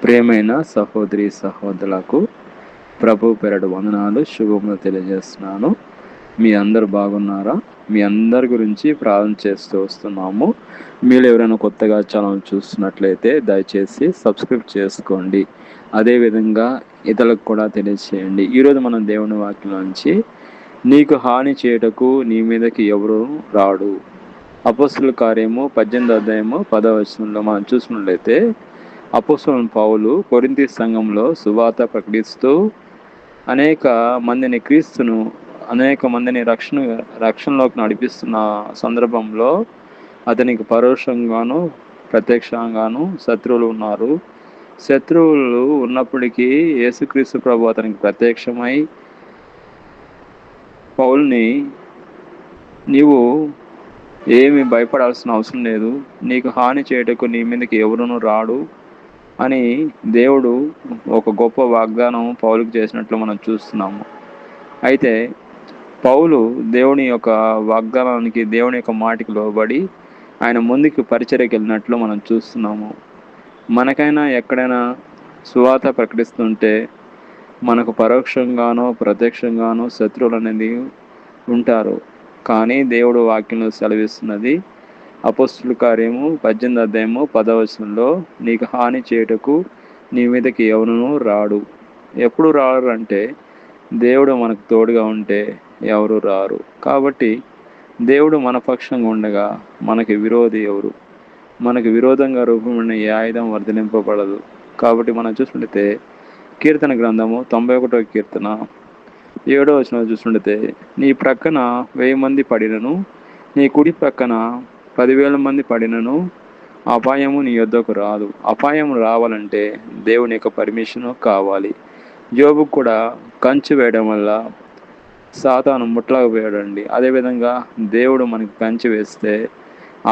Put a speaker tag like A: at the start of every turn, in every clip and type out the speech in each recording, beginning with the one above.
A: ప్రియమైన సహోదరి సహోదరులకు ప్రభు పేరట వందనాలు, శుభములు తెలియజేస్తున్నాను. మీ అందరు బాగున్నారా? మీ అందరి గురించి ప్రార్థన చేస్తూ వస్తున్నాము. మీరు ఎవరైనా కొత్తగా ఛానల్ చూస్తున్నట్లయితే దయచేసి సబ్స్క్రైబ్ చేసుకోండి. అదేవిధంగా ఇతరులకు కూడా తెలియజేయండి. ఈరోజు మనం దేవుని వాక్యం నుంచి నీకు హాని చేయటకు నీ మీదకి ఎవరు రాడు. అపోస్తుల కార్యము 18వ అధ్యాయము 10వ వచనంలో మనం చూసినట్లయితే అపోస్తలుడైన పౌలు కొరింథీ సంఘంలో సువార్త ప్రకటిస్తూ అనేక మందిని రక్షణలోకి నడిపిస్తున్న సందర్భంలో అతనికి పరోక్షంగాను ప్రత్యక్షంగాను శత్రువులు ఉన్నారు. శత్రువులు ఉన్నప్పటికీ యేసుక్రీస్తు ప్రభు అతనికి ప్రత్యక్షమై పౌల్ని, నీవు ఏమి భయపడాల్సిన అవసరం లేదు, నీకు హాని చేయటకు నీ మీదకి ఎవరునూ రాడు అని దేవుడు ఒక గొప్ప వాగ్దానం పౌలుకు చేసినట్లు మనం చూస్తున్నాము. అయితే పౌలు దేవుని యొక్క వాగ్దానానికి, దేవుని యొక్క మాటకి లోబడి ఆయన ముందుకు పరిచర్యకి వెళ్ళినట్లు మనం చూస్తున్నాము. మనకైనా ఎక్కడైనా సువార్త ప్రకటిస్తుంటే మనకు పరోక్షంగానో ప్రత్యక్షంగానో శత్రువులు అనేది ఉంటారు. కానీ దేవుడు వాక్యంలో సెలవిస్తున్నది అపోస్తుల కార్యము 18వ అధ్యాయము 10వ వచనంలో, నీకు హాని చేయుటకు నీ మీదకి ఎవరునూ రాడు. ఎప్పుడు రారు అంటే దేవుడు మనకు తోడుగా ఉంటే ఎవరు రారు. కాబట్టి దేవుడు మన పక్షంగా ఉండగా మనకి విరోధి ఎవరు? మనకు విరోధంగా రూపమైన ఏ ఆయుధం వర్ధలింపబడదు. కాబట్టి మనం చూసుకుంటే కీర్తన గ్రంథము 91వ కీర్తన 7వ వచనం చూసుకుంటే, నీ ప్రక్కన 1000 మంది పడినను, నీ కుడి ప్రక్కన 10,000 మంది పడినను అపాయము నీ యొద్దకు రాదు. అపాయం రావాలంటే దేవుని యొక్క పర్మిషన్ కావాలి. యోబుకు కూడా కంచె వేయడం వల్ల సాతాను ముట్టలేకపోయాడండి. అదేవిధంగా దేవుడు మనకి కంచె వేస్తే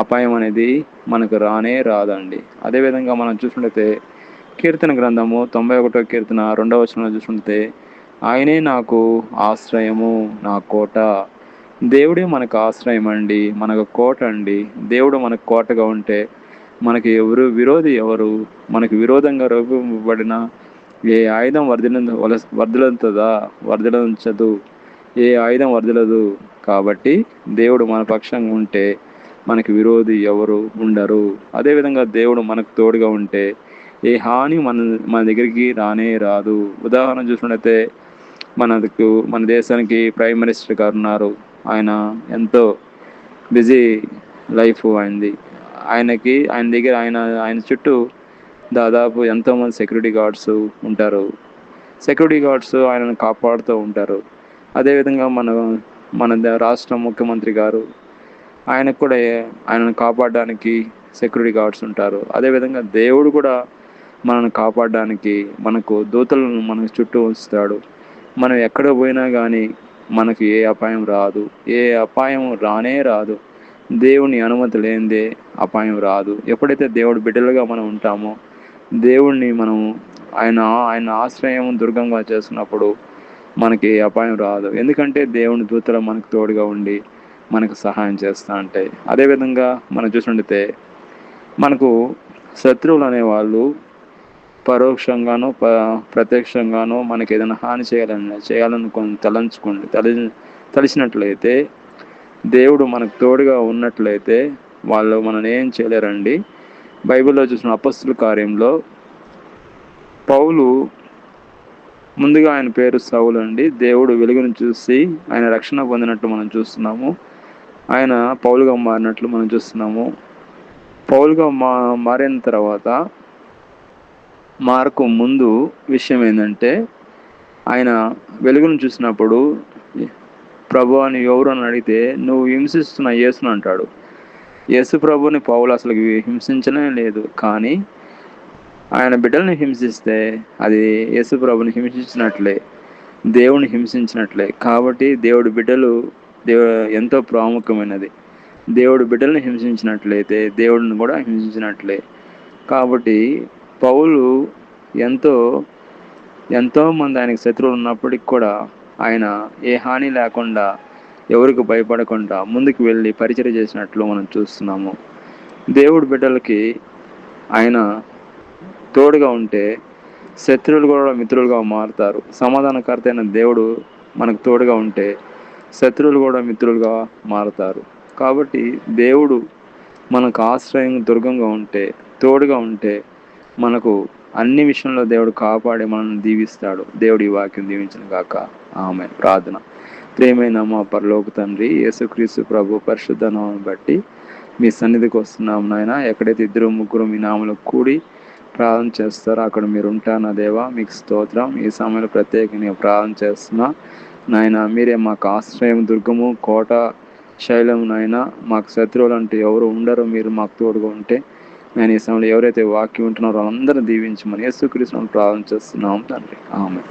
A: అపాయం అనేది మనకు రానే రాదండి. అదేవిధంగా మనం చూసుకుంటే కీర్తన గ్రంథము 91వ కీర్తన 2వ వచనంలో చూసుకుంటే, ఆయనే నాకు ఆశ్రయము, నా కోట. దేవుడే మనకు ఆశ్రయం అండి, మనకు కోట అండి. దేవుడు మనకు కోటగా ఉంటే మనకి విరోధి ఎవరు? మనకు విరోధంగా రూపింపబడిన ఏ ఆయుధం వర్ధిలంచదు, ఏ ఆయుధం వర్ధిలదు. కాబట్టి దేవుడు మన పక్షంగా ఉంటే మనకి విరోధి ఎవరు ఉండరు. అదేవిధంగా దేవుడు మనకు తోడుగా ఉంటే ఏ హాని మన దగ్గరికి రానే రాదు. ఉదాహరణ చూసుకుంటే మన దేశానికి ప్రైమ్ మినిస్టర్ గారు ఉన్నారు. ఆయన ఎంతో బిజీ లైఫ్ అయింది. ఆయన దగ్గర ఆయన చుట్టూ దాదాపు ఎంతోమంది సెక్యూరిటీ గార్డ్స్ ఉంటారు. సెక్యూరిటీ గార్డ్స్ ఆయనను కాపాడుతూ ఉంటారు. అదేవిధంగా మన రాష్ట్ర ముఖ్యమంత్రి గారు, ఆయనకు కూడా ఆయనను కాపాడడానికి సెక్యూరిటీ గార్డ్స్ ఉంటారు. అదేవిధంగా దేవుడు కూడా మనల్ని కాపాడడానికి మనకు దూతలను మన చుట్టూ ఉంచుతాడు. మనం ఎక్కడ పోయినా కానీ మనకు ఏ అపాయం రాదు, ఏ అపాయం రానే రాదు. దేవుని అనుమతి లేనిదే అపాయం రాదు. ఎప్పుడైతే దేవుడు బిడ్డలుగా మనం ఉంటామో, దేవుణ్ణి మనం ఆయన ఆశ్రయం దుర్గంగా చేసుకున్నప్పుడు మనకి అపాయం రాదు. ఎందుకంటే దేవుని దూతలు మనకు తోడుగా ఉండి మనకు సహాయం చేస్తూ ఉంటాయి. అదేవిధంగా మనం చూసినట్లయితే మనకు శత్రువులు అనేవాళ్ళు పరోక్షంగానో ప్రత్యక్షంగానో మనకి ఏదైనా హాని చేయాలనుకొని తలిచినట్లయితే, దేవుడు మనకు తోడుగా ఉన్నట్లయితే వాళ్ళు మనల్ని ఏం చేయలేరండి. బైబిల్లో చూసిన అపోస్తుల కార్యంలో పౌలు, ముందుగా ఆయన పేరు సౌలు అండి. దేవుడు వెలుగును చూసి ఆయన రక్షణ పొందినట్లు మనం చూస్తున్నాము. ఆయన పౌలుగా మారినట్లు మనం చూస్తున్నాము. పౌలుగా మారిన తర్వాత మార్కు ముందు విషయం ఏంటంటే, ఆయన వెలుగును చూసినప్పుడు, ప్రభు అని ఎవరు అని అడిగితే, నువ్వు హింసిస్తున్న యేసును అంటాడు. యేసు ప్రభుని పౌలు అసలు హింసించనే లేదు. కానీ ఆయన బిడ్డల్ని హింసిస్తే అది యేసు ప్రభుని హింసించినట్లే, దేవుని హింసించినట్లే. కాబట్టి దేవుడి బిడ్డలు ఎంతో ప్రాముఖ్యమైనది. దేవుడి బిడ్డల్ని హింసించినట్లయితే దేవుడిని కూడా హింసించినట్లే. కాబట్టి పౌలు ఎంతోమంది ఆయనకు శత్రువులు ఉన్నప్పటికి కూడా ఆయన ఏ హాని లేకుండా, ఎవరికి భయపడకుండా ముందుకు వెళ్ళి పరిచర్య చేసినట్లు మనం చూస్తున్నాము. దేవుడి బిడ్డలకి ఆయన తోడుగా ఉంటే శత్రువులు కూడా మిత్రులుగా మారుతారు. సమాధానకర్త అయిన దేవుడు మనకు తోడుగా ఉంటే శత్రువులు కూడా మిత్రులుగా మారుతారు. కాబట్టి దేవుడు మనకు ఆశ్రయం దుర్గంగా ఉంటే, తోడుగా ఉంటే మనకు అన్ని విషయంలో దేవుడు కాపాడి మనల్ని దీవిస్తాడు. దేవుడు ఈ వాక్యం దీవించిన గాక. ఆమేన్. ప్రార్థన. ప్రియమైన మా పరలోక తండ్రి, యేసుక్రీస్తు ప్రభు పరిశుద్ధ నామమును బట్టి మీ సన్నిధికి వస్తున్నాం నాయన. ఎక్కడైతే ఇద్దరు ముగ్గురు మీ నామములో కూడి ప్రార్థన చేస్తారో అక్కడ మీరు ఉంటారు నా దేవా. మీకు స్తోత్రం. ఈ సమయంలో ప్రత్యేకంగా ప్రార్థన చేస్తున్నా నాయన. మీరే మాకు ఆశ్రయం, దుర్గము, కోట, శైలం నాయన. మాకు శత్రువులు అంటే ఎవరు ఉండరు, మీరు మాకు తోడుగా ఉంటే. నేను ఈ సమయంలో ఎవరైతే వాక్యం ఉంటున్నారో అందరూ దీవించమని యేసుక్రీస్తును ప్రార్థన చేస్తున్నాం తండ్రి. ఆమేన్.